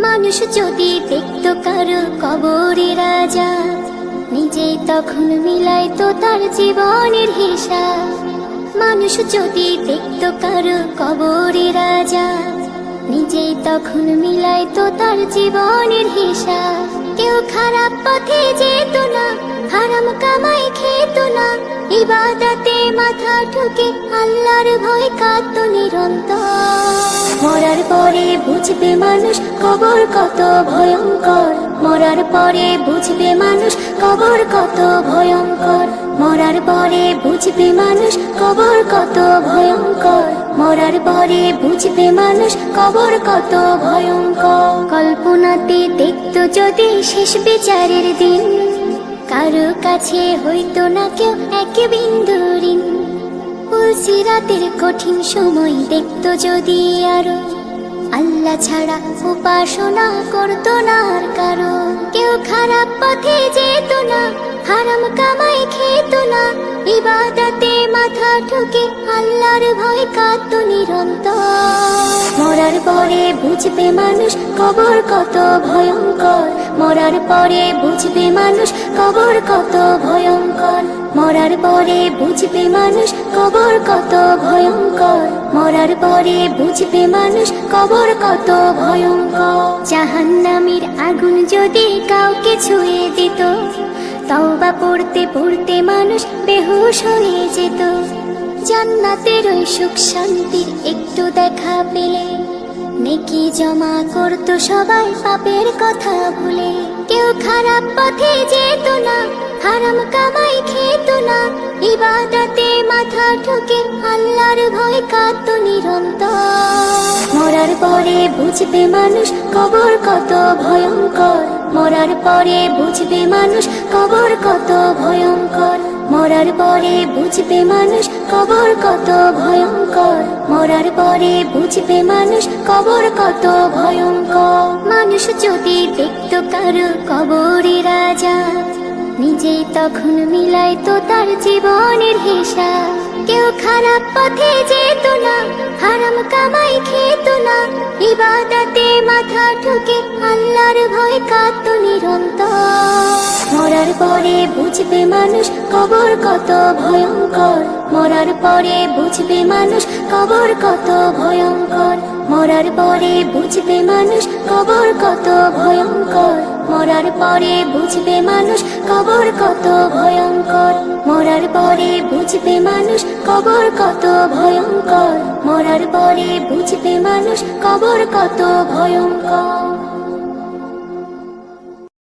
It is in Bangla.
মানুষ যদি দেখতো কারো কবরে রাজা, নিজেই তখন মিলাইতো তার জীবনের হিসাব। মানুষ যদি দেখতো কারো কবরে রাজা, নিজেই তখন মিলাইতো তার জীবনের হিসাব। কেউ খারাপ পথে যেত না, হারাম কামাই খেত না, ইবাদতে মাথা ঠুকে আল্লাহর ভয় কাঁদতো নিরন্তর। মরার পরে বুঝবে মানুষ কবর কত ভয়ঙ্কর, মরার পরে বুঝবে মানুষ কবর কত ভয়ঙ্কর, মরার পরে বুঝবে মানুষ কবর কত ভয়ঙ্কর, মরার পরে বুঝবে মানুষ কবর কত ভয়ঙ্কর। কল্পনাতে দেখতো যদি শেষ বিচারের দিন, কারো কাছে হইতো না কেউ এক বিন্দু ঋণ। পুলসিরাতের কঠিন সময় দেখতো যদি আরো, আল্লাহ ছাড়া উপাসনা করতো না আর কারো। কেউ খারাপ পথে যেত না, হারাম কামাই খেত না, ইবাদতে মাথা ঠুকে আল্লাহর ভয় কাঁদতো নিরন্তর। মরার পরে বুঝবে মানুষ কবর কত ভয়ঙ্কর, মরার পরে বুঝবে মানুষ কবর কত ভয়ঙ্কর, মরার পরে বুঝবে মানুষ কবর কত ভয়ঙ্কর, মরার পরে বুঝবে মানুষ কবর কত ভয়ঙ্কর। জাহান্নামের আগুন যদি কাউকে ছুঁয়ে দিত, তওবা পড়তে পড়তে মানুষ বেহুশ হয়ে যেত। জান্নাতের ওই সুখ শান্তির একটু দেখা পেলে, নেকি জমা করতো সবাই পাপের কথা ভুলে। কেউ খারাপ পথে যেত না, হারাম কামাই খেত না, ইবাদতে মাথা ঠুকে আল্লাহর ভয় কাঁদতো নিরন্তর। মরার পরে বুঝবে মানুষ কবর কত ভয়ঙ্কর, মরার পরে বুঝবে মানুষ কবর কত ভয়ঙ্কর, মরার পরে বুঝবে মানুষ কবর কত ভয়ঙ্কর, মরার পরে বুঝবে মানুষ কবর কত ভয়ঙ্কর। মানুষ যদি দেখতো কারো কবরে রাজা, নিজেই তখন মিলাইতো তার জীবনের হিসাব। কেউ খারাপ পথে যেত না, হারাম কামাই খেত না, ইবাদতে মাথা ঠুকে আল্লাহর ভয় কাঁদতো নিরন্তর। মরার পরে বুঝবে মানুষ কবর কত ভয়ঙ্কর, মরার পরে বুঝবে মানুষ কবর কত ভয়ঙ্কর, মরার পরে বুঝবে মানুষ কবর কত ভয়ঙ্কর, মরার পরে বুঝবে মানুষ কবর কত ভয়ঙ্কর, মরার পরে বুঝবে মানুষ কবর কত ভয়ঙ্কর, মরার পরে বুঝবে মানুষ কবর কত ভয়ঙ্কর।